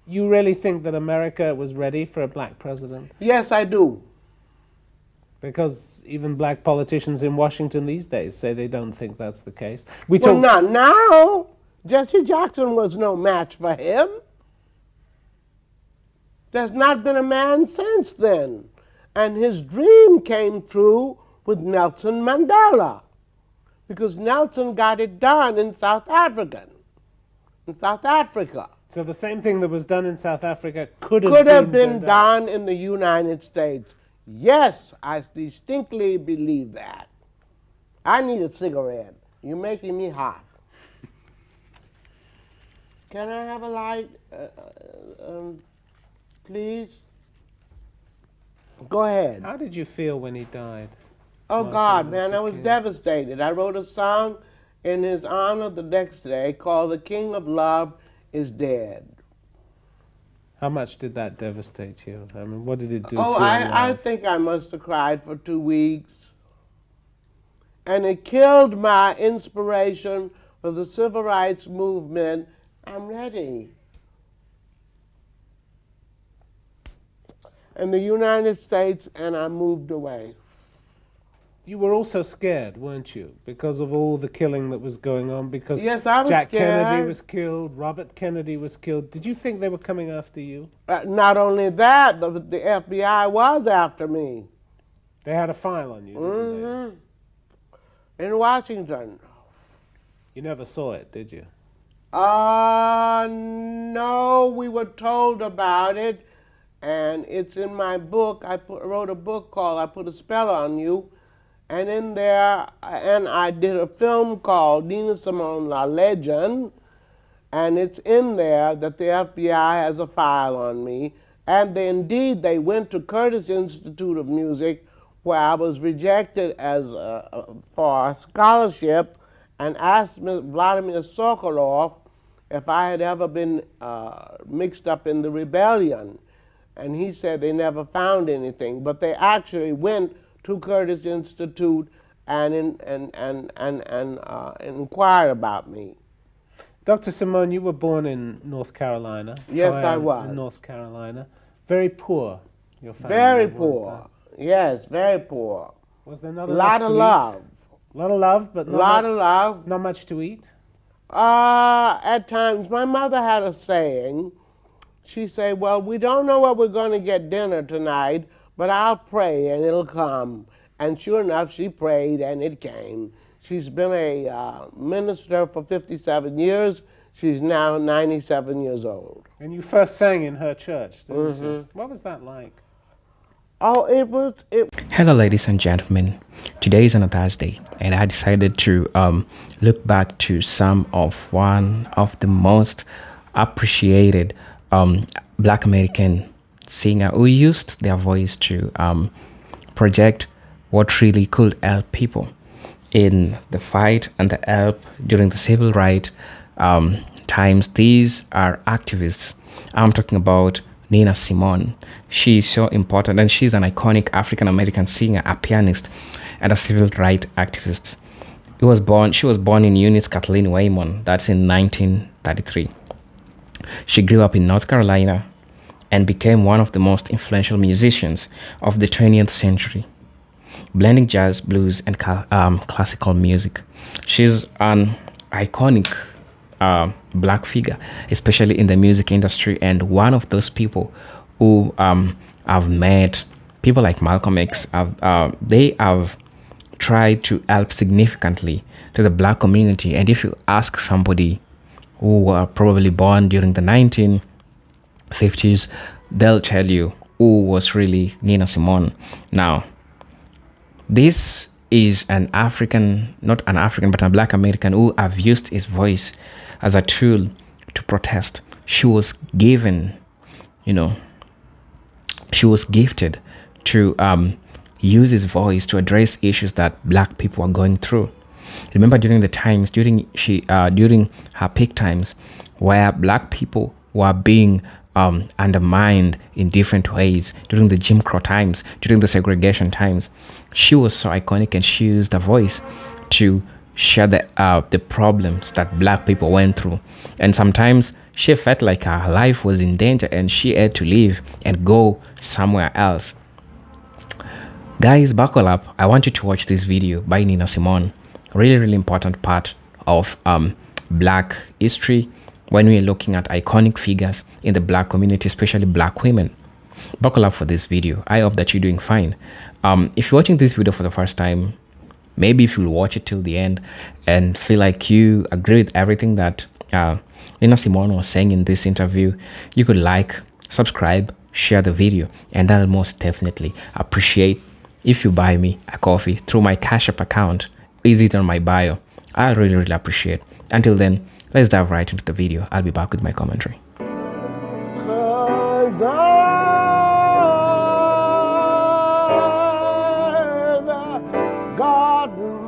You really think that America was ready for a black president? Yes, I do. Because even black politicians in Washington these days say they don't think that's the case. Well, not now. Jesse Jackson was no match for him. There's not been a man since then. And his dream came true with Nelson Mandela, because Nelson got it done in South Africa. So the same thing that was done in South Africa could have been done in the United States. Yes, I distinctly believe that. I need a cigarette. You're making me hot. Can I have a light, please? Go ahead. How did you feel when he died? Oh, God, man, I was devastated. I wrote a song in his honor the next day called "The King of Love is Dead." How much did that devastate you? I mean, what did it do to you? I think I must have cried for 2 weeks. And it killed my inspiration for the civil rights movement. I'm ready. In the United States, and I moved away. You were also scared, weren't you? Because of all the killing that was going on, because yes, I was Jack scared. Kennedy was killed, Robert Kennedy was killed. Did you think they were coming after you? Not only that, the FBI was after me. They had a file on you, didn't they? In Washington. You never saw it, did you? No, we were told about it, and it's in my book. I wrote a book called "I Put a Spell on You," and in there, and I did a film called Nina Simone La Legend, and it's in there that the FBI has a file on me, and they went to Curtis Institute of Music, where I was rejected for a scholarship, and asked Vladimir Sokolov if I had ever been mixed up in the rebellion. And he said they never found anything, but they actually went to Curtis Institute and inquired about me. Dr. Simone, you were born in North Carolina. Yes, I was. In North Carolina. Very poor, your family. Very poor. Yes, very poor. Was there not a lot of love? A lot of love, but not much to eat? At times. My mother had a saying. She said, well, we don't know what we're going to get dinner tonight, but I'll pray and it'll come. And sure enough, she prayed and it came. She's been a minister for 57 years. She's now 97 years old. And you first sang in her church, didn't you? What was that like? Oh, it was... Hello, ladies and gentlemen. Today is on a Thursday, and I decided to look back to one of the most appreciated Black American singer who used their voice to project what really could help people in the fight and the help during the civil rights times. These are activists. I'm talking about Nina Simone. She's so important, and she's an iconic African-American singer, a pianist, and a civil rights activist. She was born in Eunice Kathleen Waymon. That's in 1933. She grew up in North Carolina and became one of the most influential musicians of the 20th century, blending jazz, blues, and classical music. She's an iconic Black figure, especially in the music industry, and one of those people who have met people like Malcolm X. They have tried to help significantly to the Black community. And if you ask somebody who were probably born during the 1950s, they'll tell you who was really Nina Simone. Now, this is an African, not an African, but a Black American who have used his voice as a tool to protest. She was given, she was gifted to use his voice to address issues that Black people are going through. Remember during her peak times, where Black people were being undermined in different ways, during the Jim Crow times, during the segregation times, she was so iconic, and she used her voice to share the problems that Black people went through. And sometimes She felt like her life was in danger and she had to leave and go somewhere else. Guys, buckle up. I want you to watch this video by Nina Simone. Really, really important part of black history when we're looking at iconic figures in the black community, especially black women. Buckle up for this video. I hope that you're doing fine. If you're watching this video for the first time, maybe if you'll watch it till the end and feel like you agree with everything that Nina Simone was saying in this interview, you could like, subscribe, share the video, and I'll most definitely appreciate if you buy me a coffee through my Cash App account. Is it on my bio? I really, really appreciate. Until then, let's dive right into the video. I'll be back with my commentary. 'Cause I've got my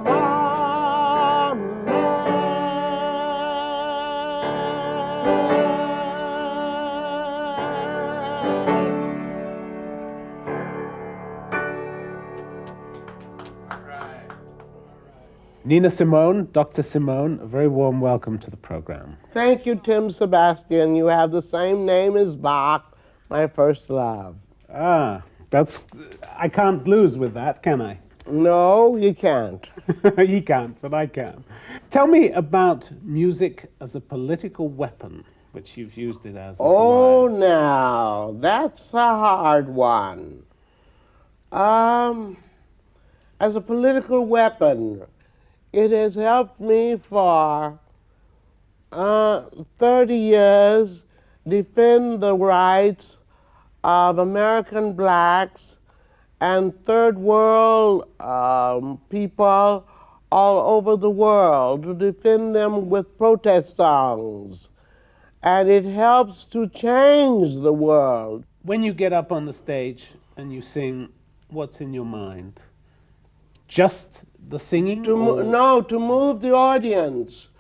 Nina Simone, Dr. Simone, a very warm welcome to the program. Thank you, Tim Sebastian. You have the same name as Bach, my first love. Ah, I can't lose with that, can I? No, you can't. You can't, but I can. Tell me about music as a political weapon, which you've used it as. Oh, alive. now, that's a hard one. As a political weapon, it has helped me for 30 years defend the rights of American blacks and third world people all over the world, to defend them with protest songs. And it helps to change the world. When you get up on the stage and you sing, what's in your mind? Just the singing? To move the audience,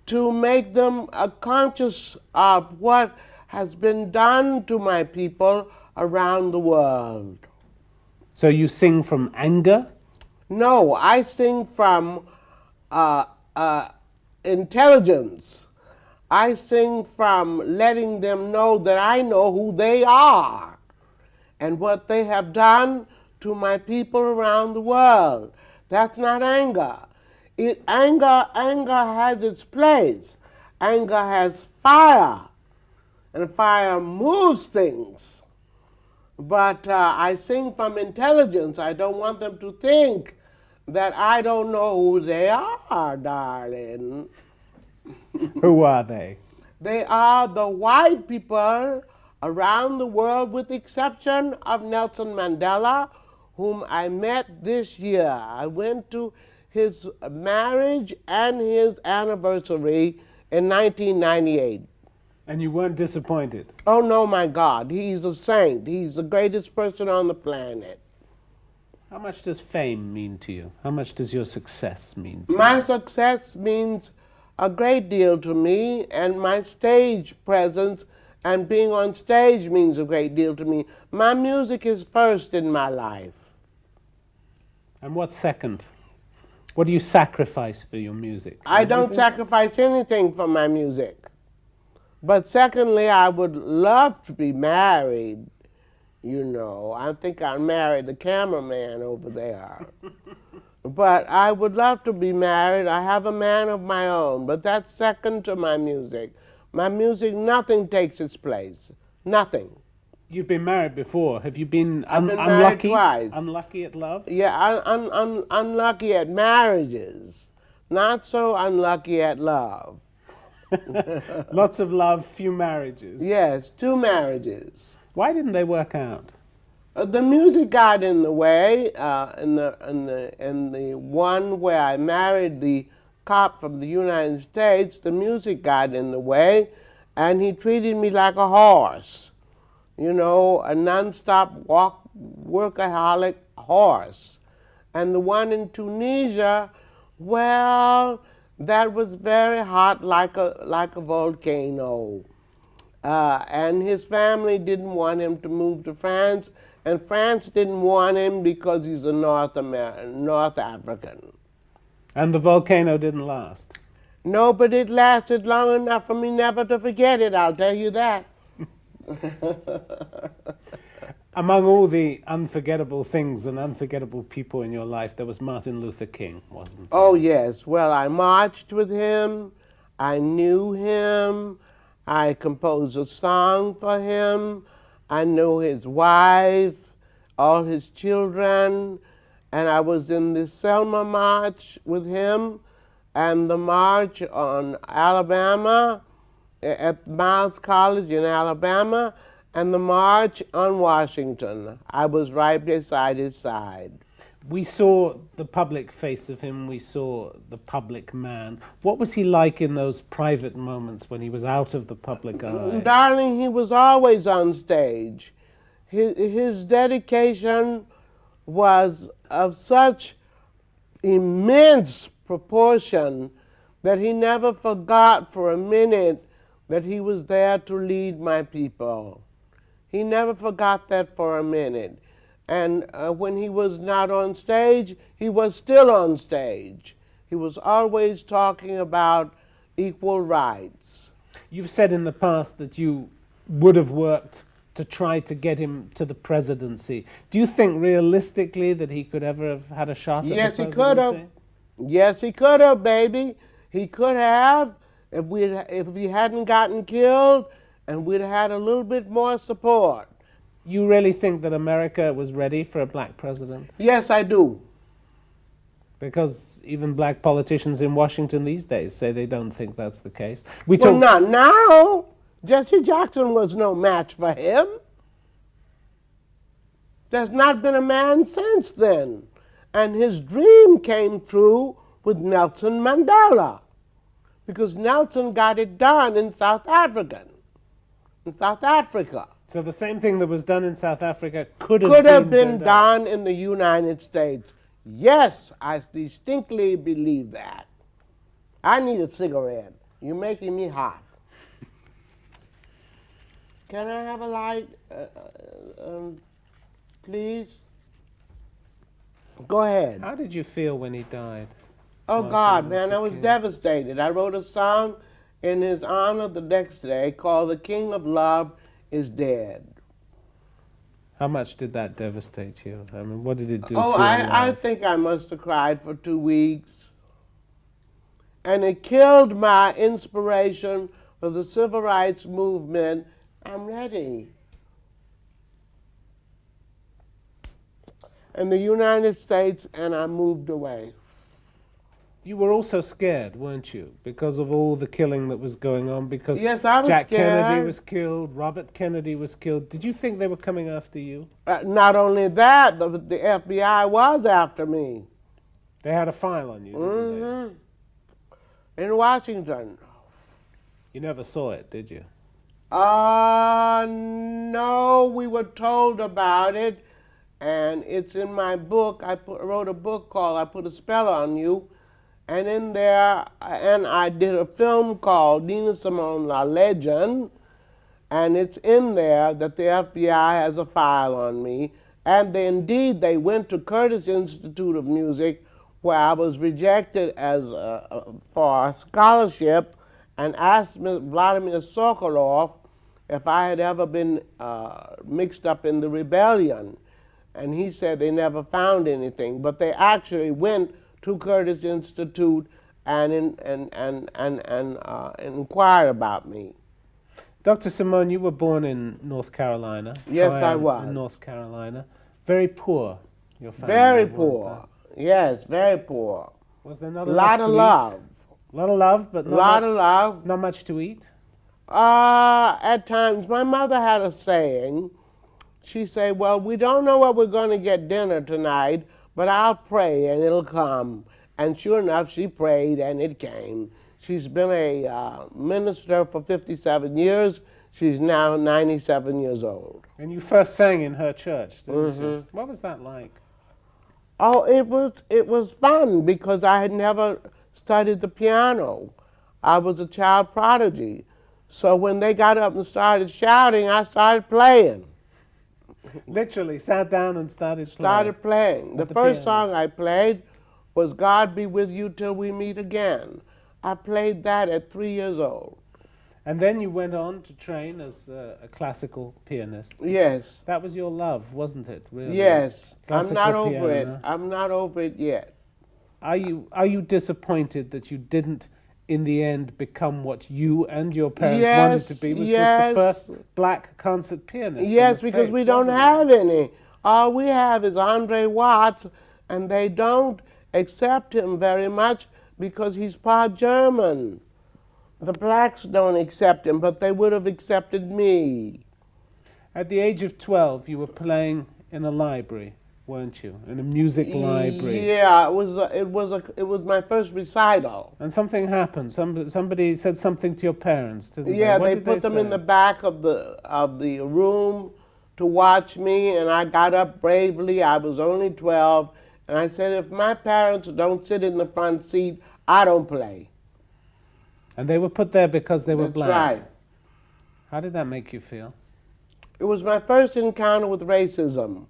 to make them conscious of what has been done to my people around the world. So you sing from anger? No, I sing from intelligence. I sing from letting them know that I know who they are and what they have done to my people around the world. That's not anger. Anger has its place. Anger has fire, and fire moves things. But I sing from intelligence. I don't want them to think that I don't know who they are, darling. Who are they? They are the white people around the world, with the exception of Nelson Mandela, whom I met this year. I went to his marriage and his anniversary in 1998. And you weren't disappointed? Oh no, my God, he's a saint. He's the greatest person on the planet. How much does fame mean to you? How much does your success mean to you? My success means a great deal to me, and my stage presence and being on stage means a great deal to me. My music is first in my life. And what's second? What do you sacrifice for your music? I don't sacrifice anything for my music. But secondly, I would love to be married. You know, I think I'll marry the cameraman over there. But I would love to be married. I have a man of my own, but that's second to my music. My music, nothing takes its place. Nothing. You've been married before. Have you been, I've been married unlucky? twice. Unlucky at love? Yeah, unlucky at marriages. Not so unlucky at love. Lots of love, few marriages. Yes, 2 marriages. Why didn't they work out? The music got in the way. In the one where I married the cop from the United States, the music got in the way, and he treated me like a horse. You know, a non-stop workaholic horse. And the one in Tunisia, well, that was very hot, like a volcano. And his family didn't want him to move to France, and France didn't want him because he's a North African. And the volcano didn't last? No, but it lasted long enough for me never to forget it, I'll tell you that. Among all the unforgettable things and unforgettable people in your life, there was Martin Luther King, wasn't there? Oh, yes. Well, I marched with him. I knew him. I composed a song for him. I knew his wife, all his children, and I was in the Selma March with him and the march on Alabama at Miles College in Alabama and the march on Washington. I was right beside his side. We saw the public face of him, we saw the public man. What was he like in those private moments when he was out of the public eye? Darling, he was always on stage. His dedication was of such immense proportion that he never forgot for a minute that he was there to lead my people. He never forgot that for a minute. And when he was not on stage, he was still on stage. He was always talking about equal rights. You've said in the past that you would have worked to try to get him to the presidency. Do you think realistically that he could ever have had a shot at Yes, the he presidency? could have. Yes, he could have, baby. He could have if he hadn't gotten killed and we'd had a little bit more support. You really think that America was ready for a black president? Yes, I do. Because even black politicians in Washington these days say they don't think that's the case. Well, not now. Jesse Jackson was no match for him. There's not been a man since then. And his dream came true with Nelson Mandela, because Nelson got it done in South Africa. So the same thing that was done in South Africa could have been done in the United States. Yes, I distinctly believe that. I need a cigarette. You're making me hot. Can I have a light, please? Go ahead. How did you feel when he died? Oh, Martin God, Luther man, I was King? devastated. I wrote a song in his honor the next day called The King of Love is Dead. How much did that devastate you? I mean, what did it do Oh, to your I life? think I must have cried for 2 weeks. And it killed my inspiration for the civil rights movement. I'm ready. In the United States, and I moved away. You were also scared, weren't you? Because of all the killing that was going on, because Yes, I was Jack scared. Kennedy was killed, Robert Kennedy was killed. Did you think they were coming after you? Not only that, the FBI was after me. They had a file on you, didn't they? In Washington. You never saw it, did you? No, we were told about it, and it's in my book. I wrote a book called I Put a Spell on You, and in there, and I did a film called Nina Simone La Legend, and it's in there that the FBI has a file on me, and they went to Curtis Institute of Music, where I was rejected as for a scholarship, and asked Vladimir Sokolov if I had ever been mixed up in the rebellion. And he said they never found anything, but they actually went to Curtis Institute and inquired about me. Dr. Simone, you were born in North Carolina. Yes, I Tryon, was. in North Carolina. Very poor, your family. Very weren't poor. Yes, very poor. they? Was there not A enough lot to of eat? love. A lot of love, but A lot of love. not much to eat? At times, my mother had a saying. She said, well, we don't know what we're going to get dinner tonight, but I'll pray and it'll come. And sure enough, she prayed and it came. She's been a minister for 57 years. She's now 97 years old. And you first sang in her church, didn't you? What was that like? Oh, it was fun because I had never studied the piano. I was a child prodigy. So when they got up and started shouting, I started playing. Literally sat down and started playing. Started playing. The the first piano. song I played was God Be With You Till We Meet Again. I played that at 3 years old. And then you went on to train as a classical pianist. Yes, That was your love, wasn't it? Really? yes. I'm Classical not over it. piano. I'm not over it yet. Are you disappointed that you didn't, in the end, become what you and your parents wanted to be, which was the first black concert pianist? in Yes, the because States, we don't wasn't it? have any. All we have is Andre Watts, and they don't accept him very much because he's part German. The blacks don't accept him, but they would have accepted me. At the age of 12, you were playing in a library, weren't you? In a music library. Yeah, it was my first recital. And something happened. Somebody said something to your parents, didn't Yeah, they? What they did put them say? in the back of the room to watch me, and I got up bravely. I was only 12, and I said, if my parents don't sit in the front seat, I don't play. And they were put there because they were That's black. right. How did that make you feel? It was my first encounter with racism.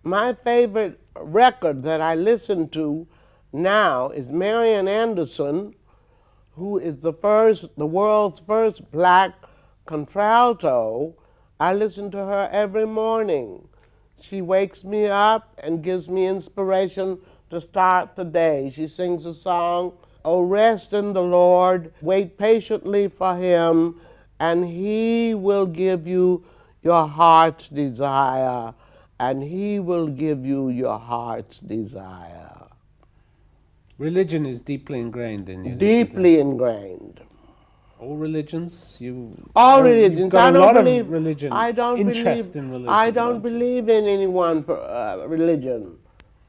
My favorite record that I listen to now is Marian Anderson, who is the world's first black contralto. I listen to her every morning. She wakes me up and gives me inspiration to start the day. She sings a song, "Oh, rest in the Lord, wait patiently for him, and he will give you your heart's desire, and he will give you your heart's desire." Religion is deeply ingrained in you. isn't it? Deeply ingrained. All religions, All you've religions. got I a don't lot believe. of religion. I don't interest believe. in religion. I don't don't you? believe in any one religion.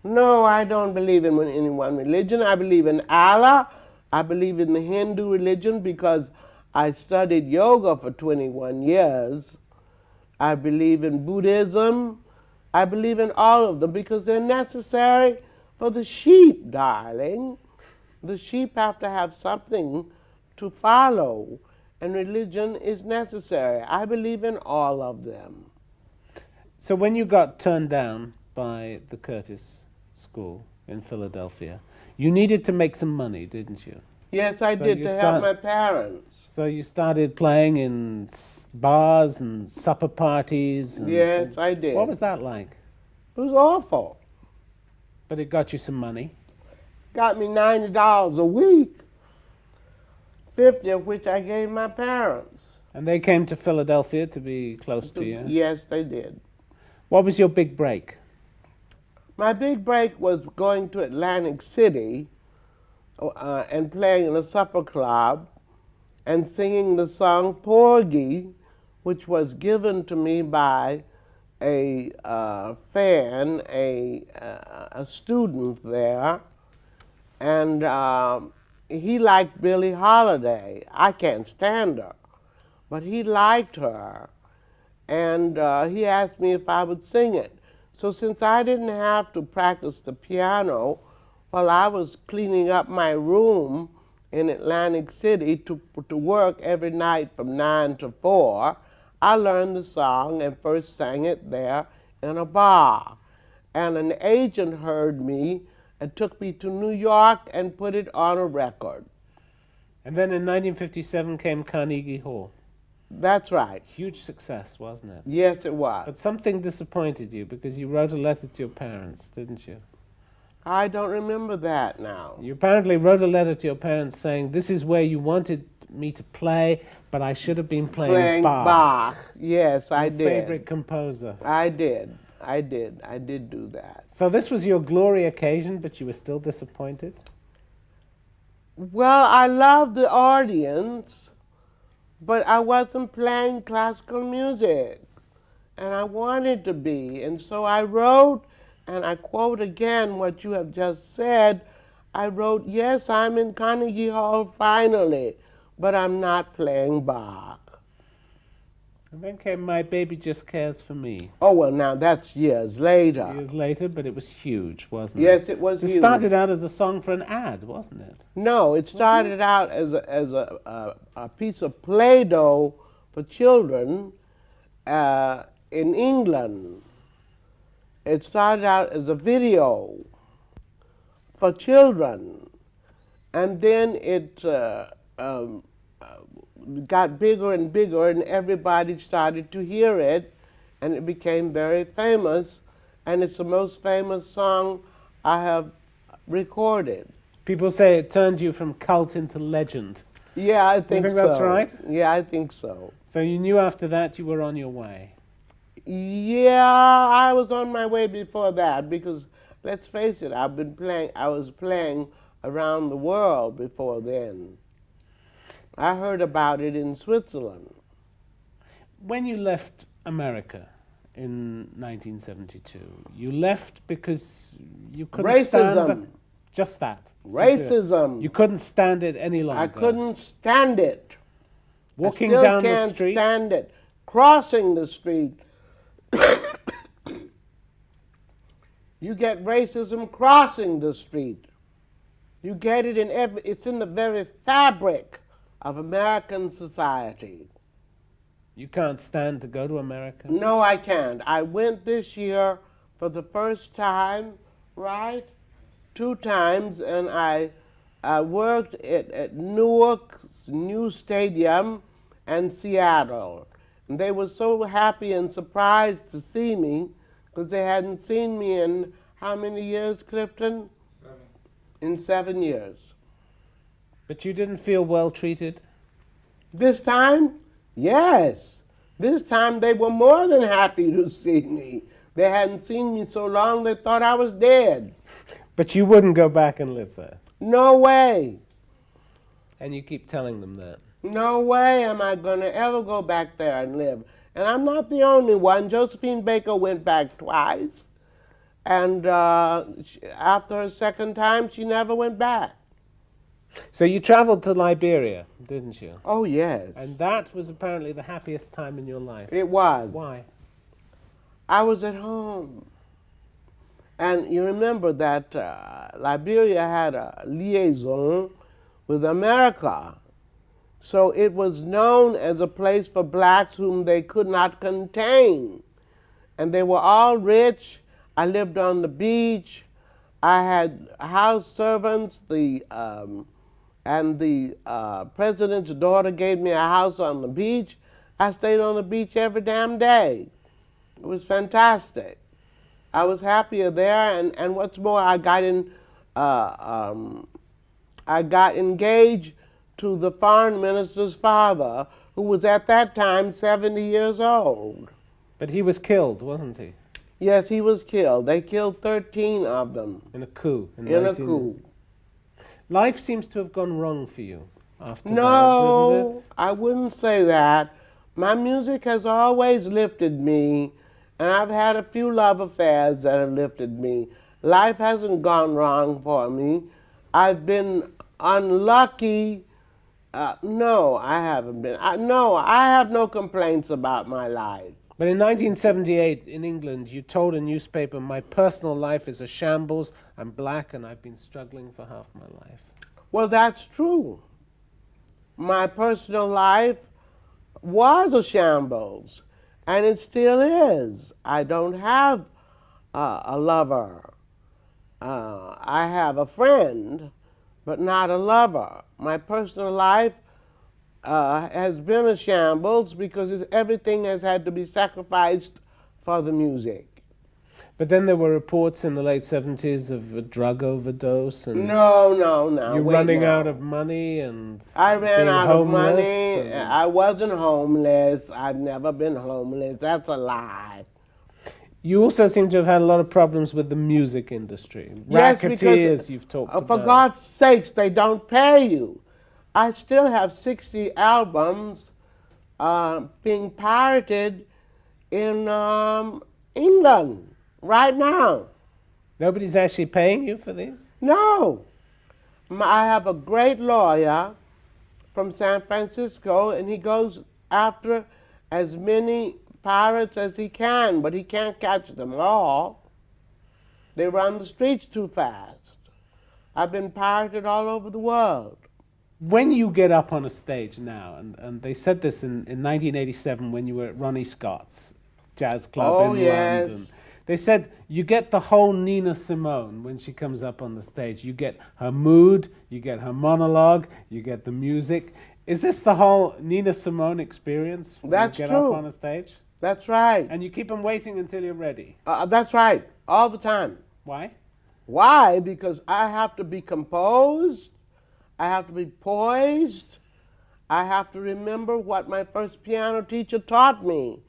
No, I don't believe in any one religion. I believe in Allah. I believe in the Hindu religion because I studied yoga for 21 years. I believe in Buddhism. I believe in all of them because they're necessary for the sheep, darling. The sheep have to have something to follow, and religion is necessary. I believe in all of them. So when you got turned down by the Curtis School in Philadelphia, you needed to make some money, didn't you? Yes, I So did you to start- help my parents. So you started playing in bars and supper parties. And Yes, I did. What was that like? It was awful. But it got you some money. Got me $90 a week, 50 of which I gave my parents. And they came to Philadelphia to be close to you. Yes, they did. What was your big break? My big break was going to Atlantic City and playing in a supper club and singing the song Porgy, which was given to me by a fan, a student there, and he liked Billie Holiday. I can't stand her, but he liked her, and he asked me if I would sing it. So since I didn't have to practice the piano while I was cleaning up my room in Atlantic City to work every night from 9 to 4, I learned the song and first sang it there in a bar. And an agent heard me and took me to New York and put it on a record. And then in 1957 came Carnegie Hall. That's right. Huge success, wasn't it? Yes, it was. But something disappointed you because you wrote a letter to your parents, didn't you? I don't remember that now. You apparently wrote a letter to your parents saying, this is where you wanted me to play, but I should have been playing Bach. Yes, I Your did. favorite composer. I did do that. So this was your glory occasion, but you were still disappointed? Well, I loved the audience, but I wasn't playing classical music, and I wanted to be. And so I wrote, and I quote again what you have just said, I wrote, yes, I'm in Carnegie Hall finally, but I'm not playing Bach. And then came My Baby Just Cares for Me. Oh, well, now that's years later. Years later, but it was huge, wasn't it? Yes, it was It huge. started out as a song for an ad, wasn't it? No, it started out as a piece of Play-Doh for children in England. It started out as a video for children, And then it got bigger and bigger, and everybody started to hear it, and it became very famous. And it's the most famous song I have recorded. People say it turned you from cult into legend. Yeah, I Do you think think so. that's right? Yeah, I think so. So you knew after that you were on your way. Yeah, I was on my way before that because let's face it, I was playing around the world before then. I heard about it in Switzerland. When you left America in 1972, you left because you couldn't stand Racism. just that. Racism. You couldn't stand it any longer. I couldn't stand it. Walking I still down the can't street. stand it. Crossing the street. You get racism crossing the street. You get it in it's in the very fabric of American society. You can't stand to go to America. No, I can't. I went this year for the first time, right? 2 times, and I worked at Newark's new stadium and Seattle. And they were so happy and surprised to see me because they hadn't seen me in how many years, Clifton? 7. In 7 years. But you didn't feel well treated? This time, yes. This time they were more than happy to see me. They hadn't seen me so long they thought I was dead. But you wouldn't go back and live there. No way. And you keep telling them that. No way am I going to ever go back there and live. And I'm not the only one. Josephine Baker went back twice. And after her second time, she never went back. So you traveled to Liberia, didn't you? Oh, yes. And that was apparently the happiest time in your life. It was. Why? I was at home. And you remember that Liberia had a liaison with America. So it was known as a place for blacks whom they could not contain. And they were all rich. I lived on the beach. I had house servants. And the president's daughter gave me a house on the beach. I stayed on the beach every damn day. It was fantastic. I was happier there, and what's more, I got engaged to the foreign minister's father, who was at that time 70 years old. But he was killed, wasn't he? Yes, he was killed. They killed 13 of them In a coup. in a 19 coup. Life seems to have gone wrong for you after that, didn't No, it? I wouldn't say that. My music has always lifted me, and I've had a few love affairs that have lifted me. Life hasn't gone wrong for me. I've been unlucky. No, I haven't been. No, I have no complaints about my life. But in 1978 in England, you told a newspaper, "My personal life is a shambles. I'm black and I've been struggling for half my life." Well, that's true. My personal life was a shambles, and it still is. I don't have a lover. I have a friend, but not a lover. My personal life has been a shambles because everything has had to be sacrificed for the music. But then there were reports in the late 70s of a drug overdose and No, you wait running now. out of money and I ran being out of homeless money. and- I wasn't homeless. I've never been homeless. That's a lie. You also seem to have had a lot of problems with the music industry. Yes, Racketeers, because, you've talked for about. God's sakes, they don't pay you. I still have 60 albums being pirated in England right now. Nobody's actually paying you for these? No. I have a great lawyer from San Francisco, and he goes after as many pirates as he can, but he can't catch them all. They run the streets too fast. I've been pirated all over the world. When you get up on a stage now, and they said this in 1987 when you were at Ronnie Scott's jazz club Oh, in yes. London, They said you get the whole Nina Simone when she comes up on the stage. You get her mood, you get her monologue, you get the music. Is this the whole Nina Simone experience when That's you get true. up on a stage? That's right. And you keep them waiting until you're ready. That's right. All the time. Why? Why? Because I have to be composed. I have to be poised. I have to remember what my first piano teacher taught me.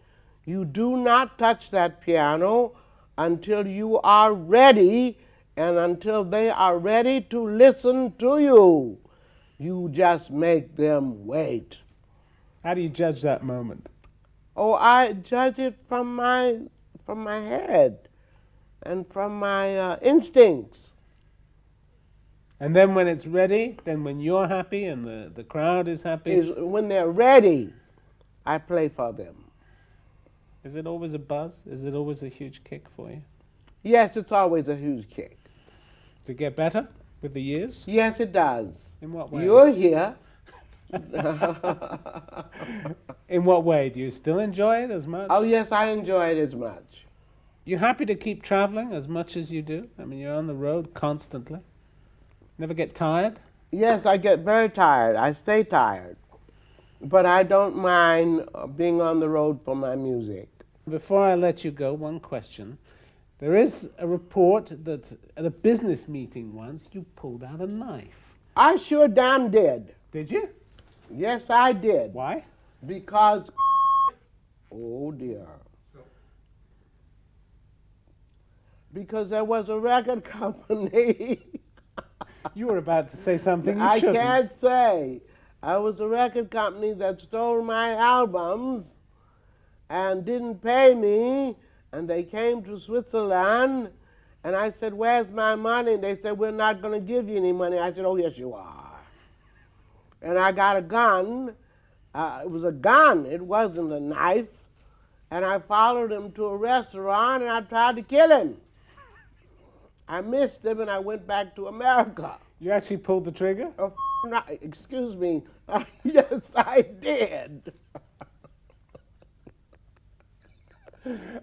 You do not touch that piano until you are ready and until they are ready to listen to you. You just make them wait. How do you judge that moment? Oh, I judge it from my head and from my instincts. And then when it's ready, then when you're happy and the crowd is happy, Is when they're ready, I play for them. is it always a buzz? Is it always a huge kick for you? Yes, it's always a huge kick. To get better with the years? Yes, it does. In what way? You're here. In what way? Do you still enjoy it as much? Oh, yes, I enjoy it as much. You happy to keep traveling as much as you do? I mean, you're on the road constantly. Never get tired? Yes, I get very tired. I stay tired. But I don't mind being on the road for my music. Before I let you go, one question. There is a report that at a business meeting once you pulled out a knife. I sure damn did. Did you? Yes, I did. Why? Because, oh dear. Because there was a record company. You were about to say something you I shouldn't. can't say. I was a record company that stole my albums and didn't pay me, and they came to Switzerland, and I said, "Where's my money?" And they said, "We're not going to give you any money." I said, "Oh, yes, you are." And I got a gun. It was a gun. It wasn't a knife. And I followed him to a restaurant, and I tried to kill him. I missed him, and I went back to America. You actually pulled the trigger? Oh, excuse me. Yes, I did.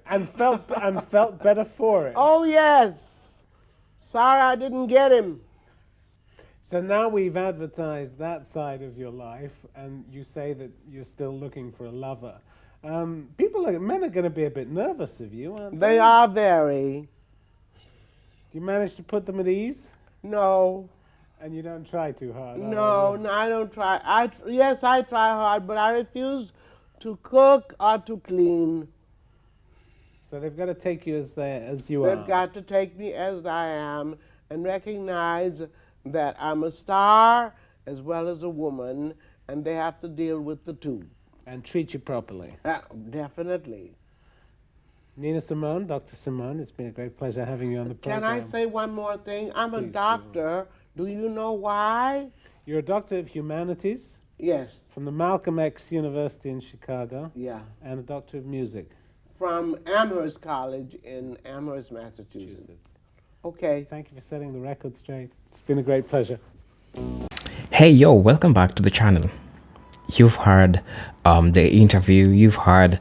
And felt better for it. Oh, yes. Sorry I didn't get him. So now we've advertised that side of your life, and you say that you're still looking for a lover. Men are going to be a bit nervous of you, aren't they? They are very. Do you manage to put them at ease? No. And you don't try too hard? No, I don't try. Yes, I try hard, but I refuse to cook or to clean. So they've got to take you as you are. They've got to take me as I am and recognize that I'm a star as well as a woman, and they have to deal with the two. And treat you properly. Definitely. Nina Simone, Dr. Simone, it's been a great pleasure having you on the program. Can I say one more thing? I'm a Please, doctor. Do you know why? You're a doctor of humanities Yes. from the Malcolm X University in Chicago. Yeah. And a doctor of music. From Amherst College in Amherst, Massachusetts. Okay. Thank you for setting the record straight. It's been a great pleasure. Hey, yo, welcome back to the channel. You've heard the interview, you've heard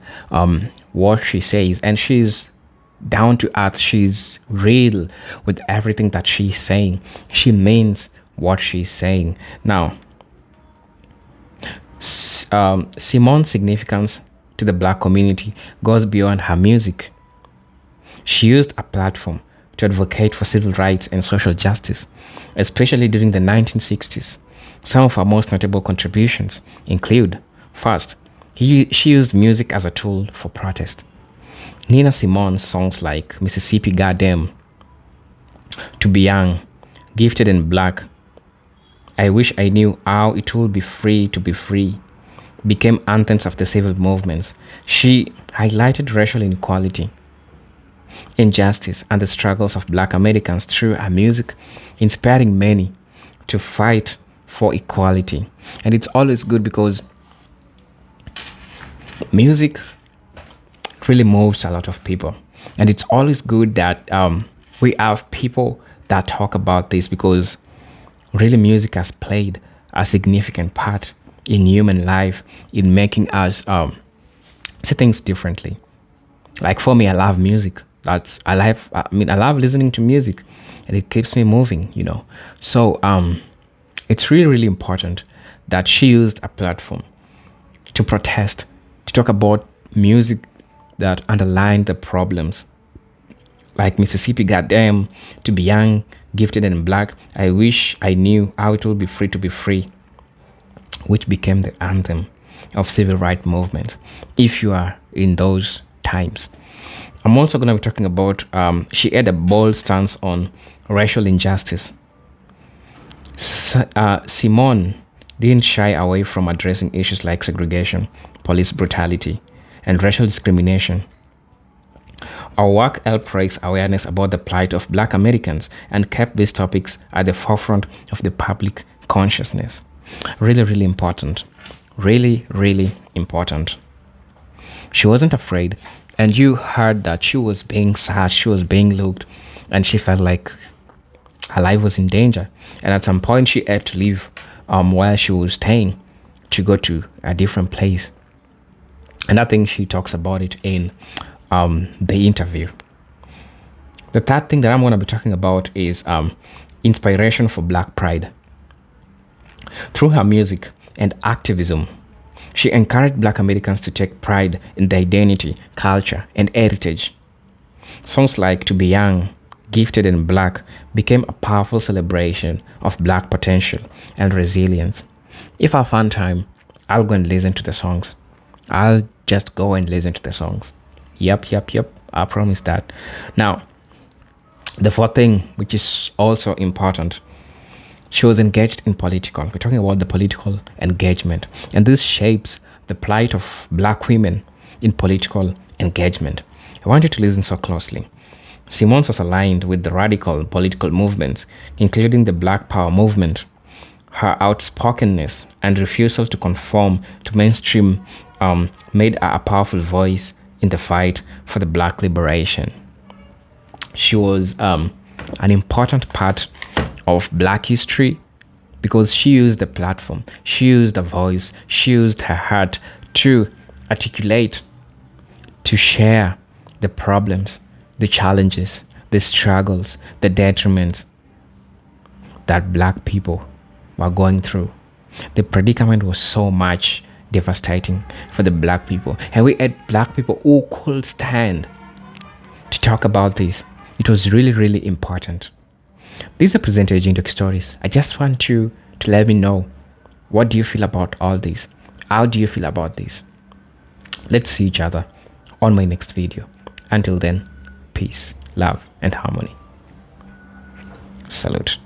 what she says, and she's down to earth. She's real with everything that she's saying. She means what she's saying. Now, Simone's significance to the black community goes beyond her music. She used a platform to advocate for civil rights and social justice, especially during the 1960s. Some of her most notable contributions include, first, she used music as a tool for protest. Nina Simone's songs like Mississippi Goddam, To Be Young, Gifted and Black, I Wish I Knew How It Would Be Free to Be Free, became anthems of the civil movements. She highlighted racial inequality, injustice, and the struggles of black Americans through her music, inspiring many to fight for equality. And it's always good because music really moves a lot of people, and it's always good that we have people that talk about this, because really music has played a significant part in human life in making us see things differently. Like for me, I love music. I love listening to music, and it keeps me moving, So it's really, really important that she used a platform to protest, to talk about music that underlined the problems. Like Mississippi, goddamn, to be young, gifted, and black. I wish I knew how it would be free to be free, which became the anthem of civil rights movement. If you are in those times, I'm also going to be talking about. She had a bold stance on racial injustice. Simone didn't shy away from addressing issues like segregation, police brutality, and racial discrimination. Our work helped raise awareness about the plight of Black Americans and kept these topics at the forefront of the public consciousness. Really, really important. Really, really important. She wasn't afraid, and you heard that she was being searched, she was being looked, and she felt like her life was in danger. And at some point, she had to leave where she was staying to go to a different place. And I think she talks about it in the interview. The third thing that I'm going to be talking about is inspiration for Black pride. Through her music and activism, she encouraged Black Americans to take pride in their identity, culture, and heritage. Songs like To Be Young, Gifted, and Black became a powerful celebration of Black potential and resilience. If I find time, I'll go and listen to the songs. I'll just go and listen to the songs. Yep. I promise that. Now, the fourth thing, which is also important, she was engaged in political. We're talking about the political engagement. And this shapes the plight of Black women in political engagement. I want you to listen so closely. Simone was aligned with the radical political movements, including the Black Power movement. Her outspokenness and refusal to conform to mainstream made her a powerful voice in the fight for the Black liberation. She was an important part of Black history because she used the platform, she used the voice, she used her heart to articulate, to share the problems, the challenges, the struggles, the detriments that Black people were going through. The predicament was so much devastating for the Black people. And we had Black people who could stand to talk about this. It was really, really important. These are presented Agent Stories. I just want you to let me know, what do you feel about all this? How do you feel about this? Let's see each other on my next video. Until then, peace, love, and harmony. Salute.